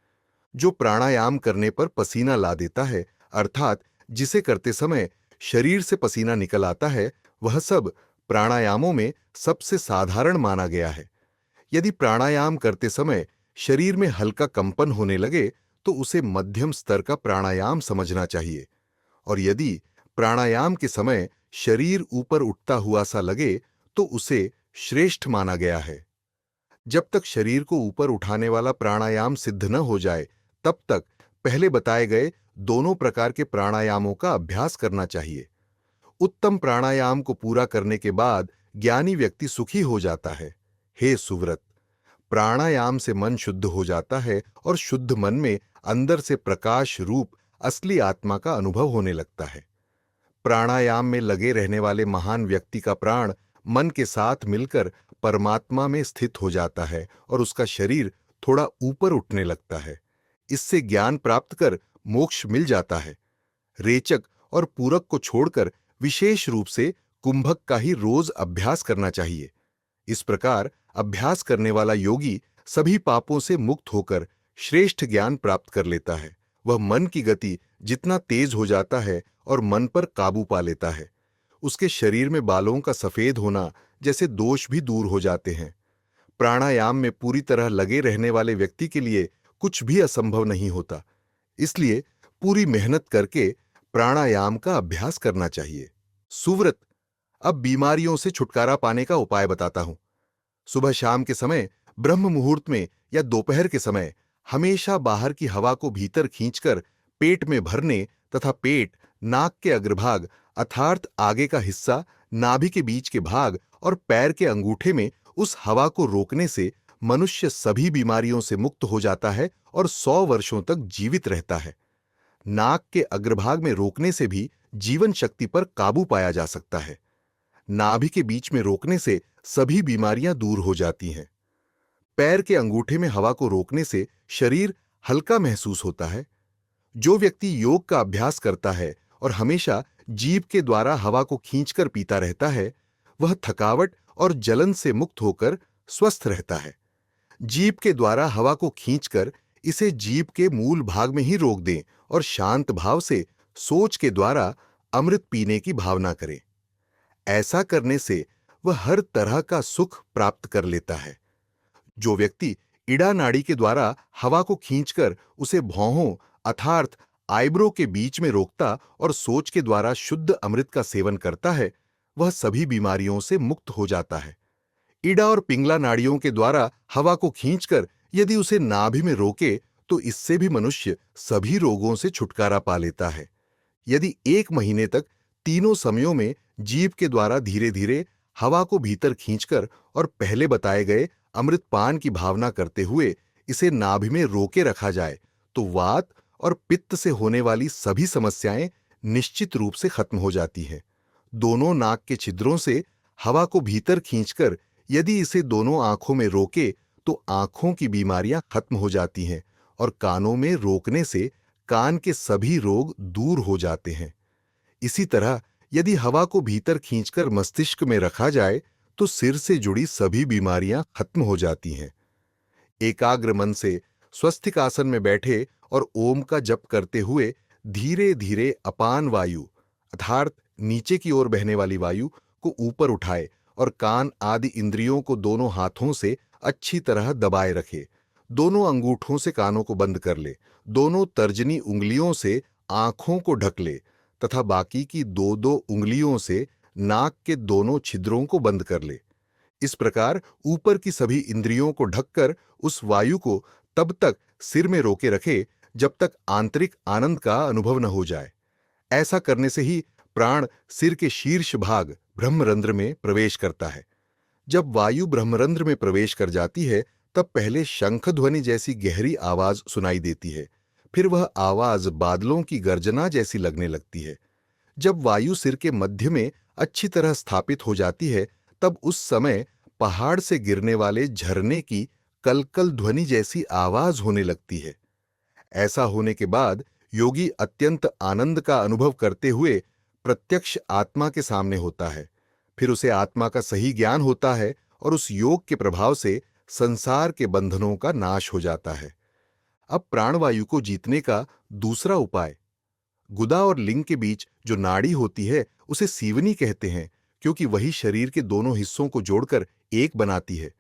जो प्राणायाम करने पर पसीना ला देता है, अर्थात जिसे करते समय शरीर से पसीना निकल आता है, वह सब प्राणायामों में सबसे साधारण माना गया है। यदि प्राणायाम करते समय शरीर में हल्का कंपन होने लगे तो उसे मध्यम स्तर का प्राणायाम समझना चाहिए, और यदि प्राणायाम के समय शरीर ऊपर उठता हुआ सा लगे तो उसे श्रेष्ठ माना गया है। जब तक शरीर को ऊपर उठाने वाला प्राणायाम सिद्ध न हो जाए, तब तक पहले बताए गए दोनों प्रकार के प्राणायामों का अभ्यास करना चाहिए। उत्तम प्राणायाम को पूरा करने के बाद ज्ञानी व्यक्ति सुखी हो जाता है। हे सुव्रत, प्राणायाम से मन शुद्ध हो जाता है और शुद्ध मन में अंदर से प्रकाश रूप असली आत्मा का अनुभव होने लगता है। प्राणायाम में लगे रहने वाले महान व्यक्ति का प्राण मन के साथ मिलकर परमात्मा में स्थित हो जाता है और उसका शरीर थोड़ा ऊपर उठने लगता है। इससे ज्ञान प्राप्त कर मोक्ष मिल जाता है। रेचक और पूरक को छोड़कर विशेष रूप से कुंभक का ही रोज अभ्यास करना चाहिए। इस प्रकार अभ्यास करने वाला योगी सभी पापों से मुक्त होकर श्रेष्ठ ज्ञान प्राप्त कर लेता है। वह मन की गति जितना तेज हो जाता है और मन पर काबू पा लेता है, उसके शरीर में बालों का सफेद होना जैसे दोष भी दूर हो जाते हैं। प्राणायाम में पूरी तरह लगे रहने वाले व्यक्ति के लिए कुछ भी असंभव नहीं होता। इसलिए पूरी मेहनत करके प्राणायाम का अभ्यास करना चाहिए। सुव्रत, अब बीमारियों से छुटकारा पाने का उपाय बताता हूं। सुबह शाम के समय, ब्रह्म मुहूर्त में या दोपहर के समय हमेशा बाहर की हवा को भीतर खींचकर पेट में भरने तथा पेट, नाक के अग्रभाग अर्थात आगे का हिस्सा, नाभि के बीच के भाग और पैर के अंगूठे में उस हवा को रोकने से मनुष्य सभी बीमारियों से मुक्त हो जाता है और 100 वर्षों तक जीवित रहता है। नाक के अग्रभाग में रोकने से भी जीवन शक्ति पर काबू पाया जा सकता है। नाभि के बीच में रोकने से सभी बीमारियां दूर हो जाती हैं। पैर के अंगूठे में हवा को रोकने से शरीर हल्का महसूस होता है। जो व्यक्ति योग का अभ्यास करता है और हमेशा जीभ के द्वारा हवा को खींचकर पीता रहता है, वह थकावट और जलन से मुक्त होकर स्वस्थ रहता है। जीभ के द्वारा हवा को खींचकर इसे जीभ के मूल भाग में ही रोक दें और शांत भाव से सोच के द्वारा अमृत पीने की भावना करें। ऐसा करने से वह हर तरह का सुख प्राप्त कर लेता है। जो व्यक्ति इड़ा नाड़ी के द्वारा हवा को खींचकर उसे भौहों अर्थात आईब्रो के बीच में रोकता और सोच के द्वारा शुद्ध अमृत का सेवन करता है, वह सभी बीमारियों से मुक्त हो जाता है। इड़ा और पिंगला नाड़ियों के द्वारा हवा को खींचकर यदि उसे नाभि में रोके तो इससे भी मनुष्य सभी रोगों से छुटकारा पा लेता है। यदि 1 महीने तक तीनों समयों में जीभ के द्वारा धीरे धीरे हवा को भीतर खींचकर और पहले बताए गए अमृतपान की भावना करते हुए इसे नाभि में रोके रखा जाए तो वात और पित्त से होने वाली सभी समस्याएं निश्चित रूप से खत्म हो जाती हैं। दोनों नाक के छिद्रों से हवा को भीतर खींचकर यदि इसे दोनों आंखों में रोके तो आंखों की बीमारियां खत्म हो जाती हैं और कानों में रोकने से कान के सभी रोग दूर हो जाते हैं। इसी तरह यदि हवा को भीतर खींचकर मस्तिष्क में रखा जाए तो सिर से जुड़ी सभी बीमारियां खत्म हो जाती हैं। एकाग्र मन से स्वस्तिक आसन में बैठे और ओम का जप करते हुए धीरे धीरे अपान वायु अर्थात नीचे की ओर बहने वाली वायु को ऊपर उठाए और कान आदि इंद्रियों को दोनों हाथों से अच्छी तरह दबाए रखे। दोनों अंगूठों से कानों को बंद कर ले। दोनों तर्जनी उंगलियों से आंखों को ढक ले तथा बाकी की 2-2 उंगलियों से नाक के दोनों छिद्रों को बंद कर ले। इस प्रकार ऊपर की सभी इंद्रियों को ढककर उस वायु को तब तक सिर में रोके रखे जब तक आंतरिक आनंद का अनुभव न हो जाए। ऐसा करने से ही प्राण सिर के शीर्ष भाग ब्रह्मरंध्र में प्रवेश करता है। जब वायु ब्रह्मरंध्र में प्रवेश कर जाती है तब पहले शंख ध्वनि जैसी गहरी आवाज सुनाई देती है। फिर वह आवाज बादलों की गर्जना जैसी लगने लगती है। जब वायु सिर के मध्य में अच्छी तरह स्थापित हो जाती है तब उस समय पहाड़ से गिरने वाले झरने की कलकल ध्वनि जैसी आवाज होने लगती है। ऐसा होने के बाद योगी अत्यंत आनंद का अनुभव करते हुए प्रत्यक्ष आत्मा के सामने होता है। फिर उसे आत्मा का सही ज्ञान होता है और उस योग के प्रभाव से संसार के बंधनों का नाश हो जाता है। अब प्राणवायु को जीतने का दूसरा उपाय। गुदा और लिंग के बीच जो नाड़ी होती है उसे सीवनी कहते हैं क्योंकि वही शरीर के दोनों हिस्सों को जोड़कर एक बनाती है।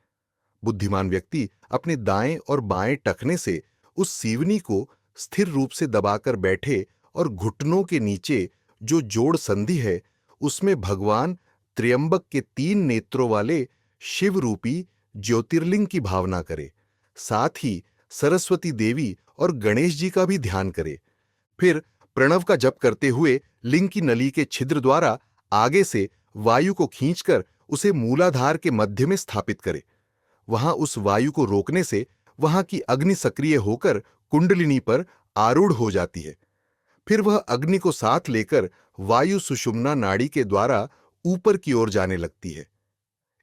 बुद्धिमान व्यक्ति अपने दाएं और बाएं टखने से उस सीवनी को स्थिर रूप से दबाकर बैठे और घुटनों के नीचे जो जोड़ संधि है उसमें भगवान त्र्यंबक के 3 नेत्रों वाले शिव रूपी ज्योतिर्लिंग की भावना करे। साथ ही सरस्वती देवी और गणेश जी का भी ध्यान करे। फिर प्रणव का जप करते हुए लिंग की नली के छिद्र द्वारा आगे से वायु को खींचकर उसे मूलाधार के मध्य में स्थापित करे। वहां उस वायु को रोकने से वहां की अग्नि सक्रिय होकर कुंडलिनी पर आरूढ़ हो जाती है। फिर वह अग्नि को साथ लेकर वायु सुषुम्ना नाड़ी के द्वारा ऊपर की ओर जाने लगती है।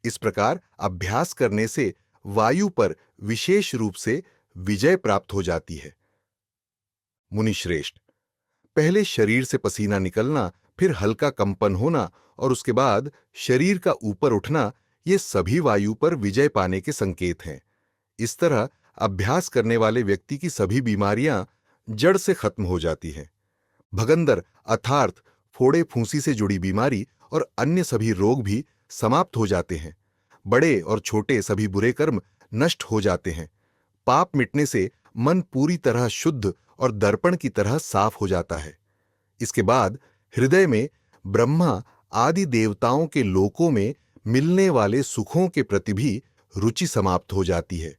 इस प्रकार अभ्यास करने से वायु पर विशेष रूप से विजय प्राप्त हो जाती है। मुनिश्रेष्ठ, पहले शरीर से पसीना निकलना, फिर हल्का कंपन होना और उसके बाद शरीर का ऊपर उठना, ये सभी वायु पर विजय पाने के संकेत हैं। इस तरह अभ्यास करने वाले व्यक्ति की सभी बीमारियां जड़ से खत्म हो जाती हैं। भगंदर अर्थात फोड़े फूंसी से जुड़ी बीमारी और अन्य सभी रोग भी समाप्त हो जाते हैं। बड़े और छोटे सभी बुरे कर्म नष्ट हो जाते हैं। पाप मिटने से मन पूरी तरह शुद्ध और दर्पण की तरह साफ हो जाता है। इसके बाद हृदय में ब्रह्मा आदि देवताओं के लोकों में मिलने वाले सुखों के प्रति भी रुचि समाप्त हो जाती है।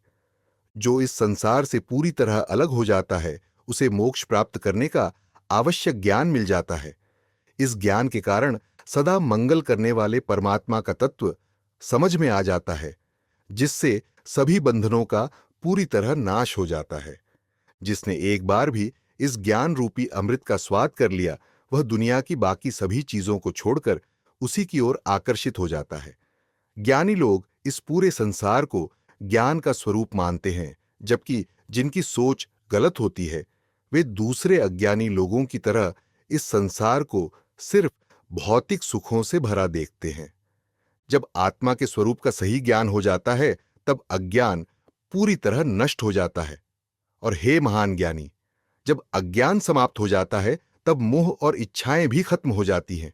जो इस संसार से पूरी तरह अलग हो जाता है उसे मोक्ष प्राप्त करने का आवश्यक ज्ञान मिल जाता है। इस ज्ञान के कारण सदा मंगल करने वाले परमात्मा का तत्व समझ में आ जाता है, जिससे सभी बंधनों का पूरी तरह नाश हो जाता है। जिसने एक बार भी इस ज्ञान रूपी अमृत का स्वाद कर लिया, वह दुनिया की बाकी सभी चीजों को छोड़कर उसी की ओर आकर्षित हो जाता है। ज्ञानी लोग इस पूरे संसार को ज्ञान का स्वरूप मानते हैं, जबकि जिनकी सोच गलत होती है, वे दूसरे अज्ञानी लोगों की तरह इस संसार को सिर्फ भौतिक सुखों से भरा देखते हैं। जब आत्मा के स्वरूप का सही ज्ञान हो जाता है, तब अज्ञान पूरी तरह नष्ट हो जाता है। और हे महान ज्ञानी, जब अज्ञान समाप्त हो जाता है, तब मोह और इच्छाएं भी खत्म हो जाती हैं।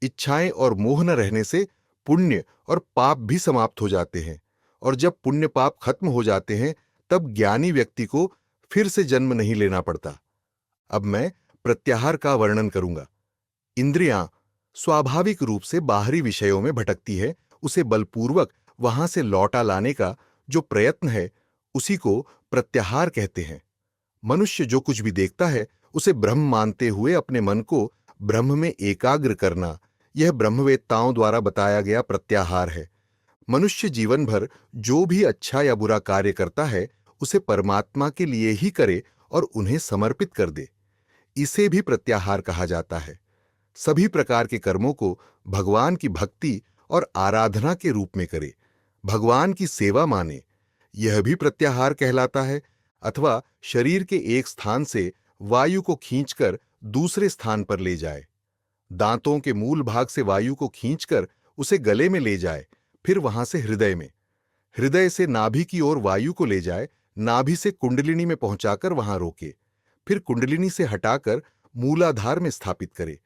इच्छाएं और मोह न रहने से पुण्य और पाप भी समाप्त हो जाते हैं, और जब पुण्य पाप खत्म हो जाते हैं, तब ज्ञानी व्यक्ति को फिर से जन्म नहीं लेना पड़ता। अब मैं प्रत्याहार का वर्णन करूंगा। इंद्रियां स्वाभाविक रूप से बाहरी विषयों में भटकती है। उसे बलपूर्वक वहां से लौटा लाने का जो प्रयत्न है, उसी को प्रत्याहार कहते हैं। मनुष्य जो कुछ भी देखता है, उसे ब्रह्म मानते हुए अपने मन को ब्रह्म में एकाग्र करना, यह ब्रह्मवेत्ताओं द्वारा बताया गया प्रत्याहार है। मनुष्य जीवन भर जो भी अच्छा या बुरा कार्य करता है, उसे परमात्मा के लिए ही करे और उन्हें समर्पित कर दे। इसे भी प्रत्याहार कहा जाता है। सभी प्रकार के कर्मों को भगवान की भक्ति और आराधना के रूप में करे, भगवान की सेवा माने, यह भी प्रत्याहार कहलाता है। अथवा शरीर के एक स्थान से वायु को खींचकर दूसरे स्थान पर ले जाए, दांतों के मूल भाग से वायु को खींचकर उसे गले में ले जाए, फिर वहां से हृदय में, हृदय से नाभि की ओर वायु को ले जाए, नाभि से कुंडलिनी में पहुंचाकर वहां रोके, फिर कुंडलिनी से हटाकर मूलाधार में स्थापित करे,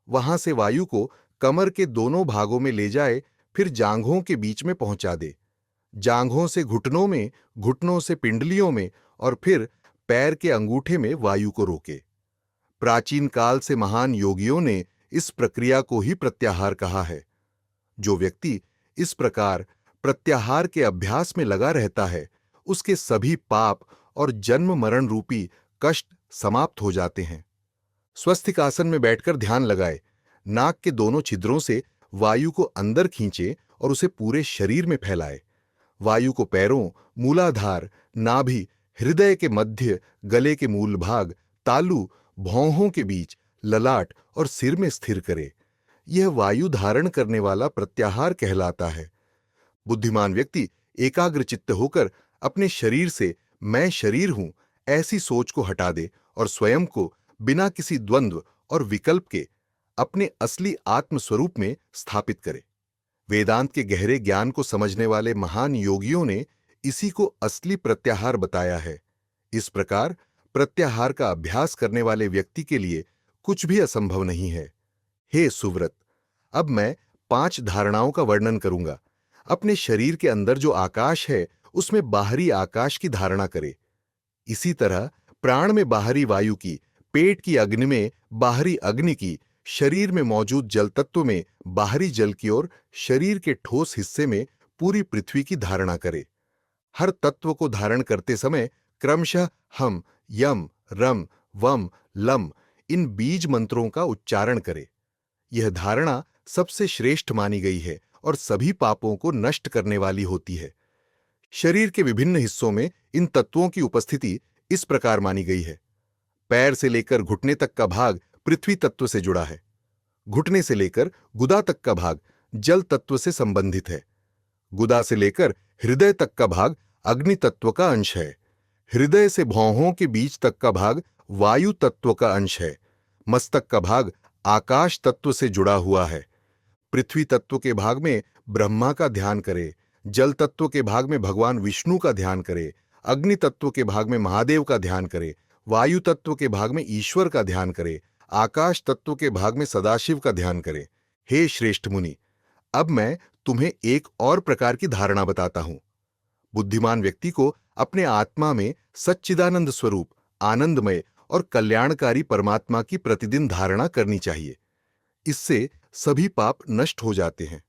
वहां से वायु को कमर के दोनों भागों में ले जाए, फिर जांघों के बीच में पहुंचा दे, जांघों से घुटनों में, घुटनों से पिंडलियों में, और फिर पैर के अंगूठे में वायु को रोके। प्राचीन काल से महान योगियों ने इस प्रक्रिया को ही प्रत्याहार कहा है। जो व्यक्ति इस प्रकार प्रत्याहार के अभ्यास में लगा रहता है, उसके सभी पाप और जन्म मरण रूपी कष्ट समाप्त हो जाते हैं। स्वस्थिक आसन में बैठकर ध्यान लगाए, नाक के दोनों छिद्रों से वायु को अंदर खींचे और उसे पूरे शरीर में फैलाए। वायु को पैरों, मूलाधार, नाभि, हृदय के मध्य, गले के मूल भाग, तालू, भौहों के बीच, ललाट और सिर में स्थिर करे। यह वायु धारण करने वाला प्रत्याहार कहलाता है। बुद्धिमान व्यक्ति एकाग्र चित्त होकर अपने शरीर से मैं शरीर हूं ऐसी सोच को हटा दे और स्वयं को बिना किसी द्वंद्व और विकल्प के अपने असली आत्म स्वरूप में स्थापित करे। वेदांत के गहरे ज्ञान को समझने वाले महान योगियों ने इसी को असली प्रत्याहार बताया है। इस प्रकार प्रत्याहार का अभ्यास करने वाले व्यक्ति के लिए कुछ भी असंभव नहीं है। हे सुव्रत, अब मैं 5 धारणाओं का वर्णन करूंगा। अपने शरीर के अंदर जो आकाश है, उसमें बाहरी आकाश की धारणा करे। इसी तरह प्राण में बाहरी वायु की, पेट की अग्नि में बाहरी अग्नि की, शरीर में मौजूद जल तत्व में बाहरी जल की ओर, शरीर के ठोस हिस्से में पूरी पृथ्वी की धारणा करे। हर तत्व को धारण करते समय क्रमशः हम यम, रम, वम, लम इन बीज मंत्रों का उच्चारण करे। यह धारणा सबसे श्रेष्ठ मानी गई है और सभी पापों को नष्ट करने वाली होती है। शरीर के विभिन्न हिस्सों में इन तत्वों की उपस्थिति इस प्रकार मानी गई है। पैर से लेकर घुटने तक का भाग पृथ्वी तत्व से जुड़ा है। घुटने से लेकर गुदा तक का भाग जल तत्व से संबंधित है। गुदा से लेकर हृदय तक का भाग अग्नि तत्व का अंश है। हृदय से भौहों के बीच तक का भाग वायु तत्व का अंश है। मस्तक का भाग आकाश तत्व से जुड़ा हुआ है। पृथ्वी तत्व के भाग में ब्रह्मा का ध्यान करे, जल तत्व के भाग में भगवान विष्णु का ध्यान करे, अग्नि तत्व के भाग में महादेव का ध्यान करे, वायु तत्व के भाग में ईश्वर का ध्यान करे, आकाश तत्व के भाग में सदाशिव का ध्यान करे। हे श्रेष्ठ मुनि, अब मैं तुम्हें एक और प्रकार की धारणा बताता हूं। बुद्धिमान व्यक्ति को अपने आत्मा में सच्चिदानंद स्वरूप, आनंदमय और कल्याणकारी परमात्मा की प्रतिदिन धारणा करनी चाहिए। इससे सभी पाप नष्ट हो जाते हैं।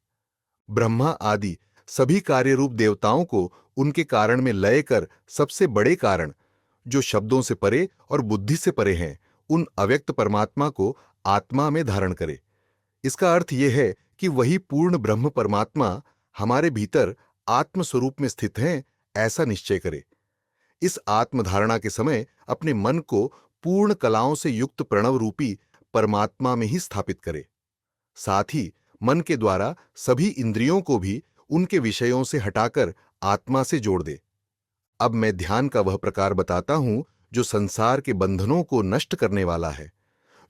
ब्रह्मा आदि सभी कार्य रूप देवताओं को उनके कारण में लय कर सबसे बड़े कारण, जो शब्दों से परे और बुद्धि से परे हैं, उन अव्यक्त परमात्मा को आत्मा में धारण करे। इसका अर्थ यह है कि वही पूर्ण ब्रह्म परमात्मा हमारे भीतर आत्म स्वरूप में स्थित हैं, ऐसा निश्चय करे। इस आत्मधारणा के समय अपने मन को पूर्ण कलाओं से युक्त प्रणव रूपी परमात्मा में ही स्थापित करे। साथ ही मन के द्वारा सभी इंद्रियों को भी उनके विषयों से हटाकर आत्मा से जोड़ दे। अब मैं ध्यान का वह प्रकार बताता हूं जो संसार के बंधनों को नष्ट करने वाला है,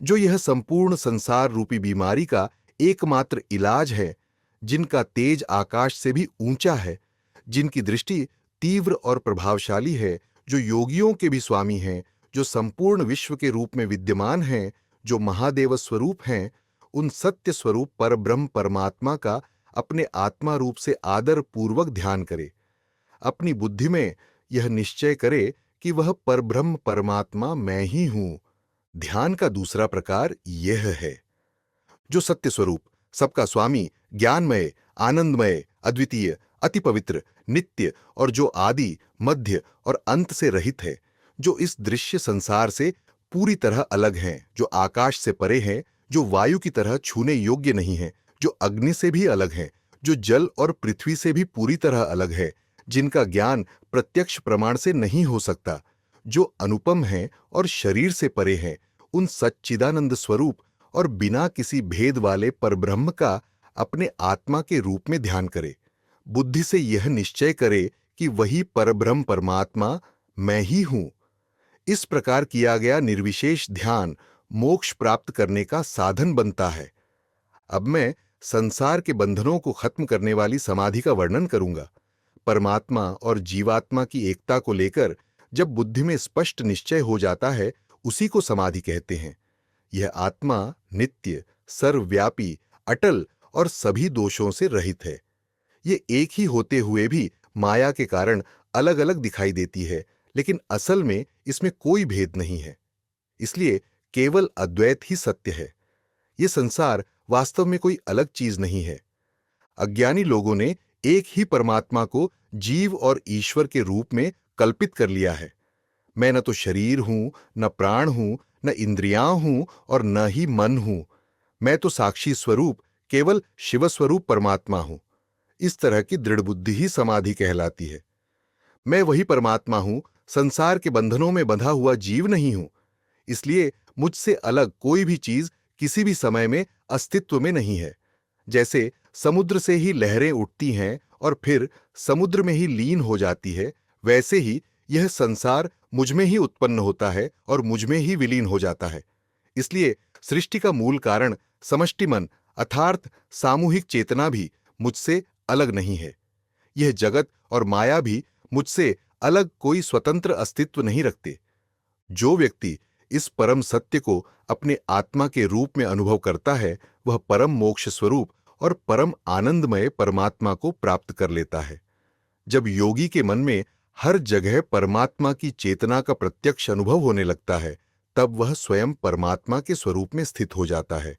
जो यह संपूर्ण संसार रूपी बीमारी का एकमात्र इलाज है, जिनका तेज आकाश से भी ऊंचा है, जिनकी दृष्टि तीव्र और प्रभावशाली है, जो योगियों के भी स्वामी हैं, जो संपूर्ण विश्व के रूप में विद्यमान हैं, जो महादेव स्वरूप हैं, उन सत्य स्वरूप परब्रह्म परमात्मा का अपने आत्मा रूप से आदर पूर्वक ध्यान करे। अपनी बुद्धि में यह निश्चय करे कि वह परब्रह्म परमात्मा मैं ही हूं। ध्यान का दूसरा प्रकार यह है, जो सत्य स्वरूप, सबका स्वामी, ज्ञानमय, आनंदमय, अद्वितीय, अति पवित्र, नित्य और जो आदि, मध्य और अंत से रहित है, जो इस दृश्य संसार से पूरी तरह अलग हैं, जो आकाश से परे हैं, जो वायु की तरह छूने योग्य नहीं है, जो अग्नि से भी अलग है, जो जल और पृथ्वी से भी पूरी तरह अलग है, जिनका ज्ञान प्रत्यक्ष प्रमाण से नहीं हो सकता, जो अनुपम हैं और शरीर से परे हैं, उन सच्चिदानंद स्वरूप और बिना किसी भेद वाले परब्रह्म का अपने आत्मा के रूप में ध्यान करे। बुद्धि से यह निश्चय करे कि वही परब्रह्म परमात्मा मैं ही हूं। इस प्रकार किया गया निर्विशेष ध्यान मोक्ष प्राप्त करने का साधन बनता है। अब मैं संसार के बंधनों को खत्म करने वाली समाधि का वर्णन करूंगा। परमात्मा और जीवात्मा की एकता को लेकर जब बुद्धि में स्पष्ट निश्चय हो जाता है, उसी को समाधि कहते हैं। यह आत्मा नित्य, सर्वव्यापी, अटल और सभी दोषों से रहित है। ये एक ही होते हुए भी माया के कारण अलग अलग दिखाई देती है, लेकिन असल में इसमें कोई भेद नहीं है। इसलिए केवल अद्वैत ही सत्य है। ये संसार वास्तव में कोई अलग चीज नहीं है। अज्ञानी लोगों ने एक ही परमात्मा को जीव और ईश्वर के रूप में कल्पित कर लिया है। मैं न तो शरीर हूं, न प्राण हूं, न इंद्रियां हूं और न ही मन हूं। मैं तो साक्षी स्वरूप केवल शिव स्वरूप परमात्मा हूं। इस तरह की दृढ़ बुद्धि ही समाधि कहलाती है। मैं वही परमात्मा हूं, संसार के बंधनों में बंधा हुआ जीव नहीं हूं। इसलिए मुझसे अलग कोई भी चीज किसी भी समय में अस्तित्व में नहीं है। जैसे समुद्र से ही लहरें उठती हैं और फिर समुद्र में ही लीन हो जाती है, वैसे ही यह संसार मुझ में ही उत्पन्न होता है और मुझ में ही विलीन हो जाता है। इसलिए सृष्टि का मूल कारण समष्टि मन अर्थात सामूहिक चेतना भी मुझसे अलग नहीं है। यह जगत और माया भी मुझसे अलग कोई स्वतंत्र अस्तित्व नहीं रखते। जो व्यक्ति इस परम सत्य को अपने आत्मा के रूप में अनुभव करता है, वह परम मोक्ष स्वरूप और परम आनंदमय परमात्मा को प्राप्त कर लेता है। जब योगी के मन में हर जगह परमात्मा की चेतना का प्रत्यक्ष अनुभव होने लगता है, तब वह स्वयं परमात्मा के स्वरूप में स्थित हो जाता है।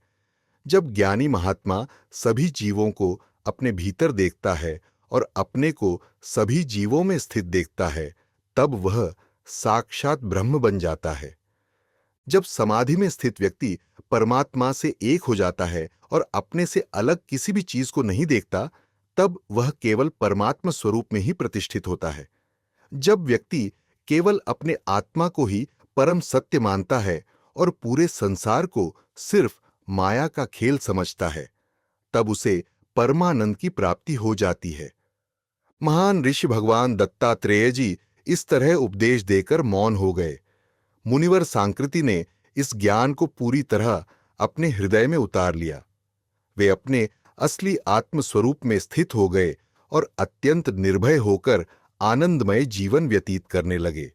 जब ज्ञानी महात्मा सभी जीवों को अपने भीतर देखता है और अपने को सभी जीवों में स्थित देखता है, तब वह साक्षात ब्रह्म बन जाता है। जब समाधि में स्थित व्यक्ति परमात्मा से एक हो जाता है और अपने से अलग किसी भी चीज को नहीं देखता, तब वह केवल परमात्मा स्वरूप में ही प्रतिष्ठित होता है। जब व्यक्ति केवल अपने आत्मा को ही परम सत्य मानता है और पूरे संसार को सिर्फ माया का खेल समझता है, तब उसे परमानंद की प्राप्ति हो जाती है। महान ऋषि भगवान दत्तात्रेय जी इस तरह उपदेश देकर मौन हो गए। मुनिवर सांकृति ने इस ज्ञान को पूरी तरह अपने हृदय में उतार लिया। वे अपने असली आत्म स्वरूप में स्थित हो गए और अत्यंत निर्भय होकर आनंदमय जीवन व्यतीत करने लगे।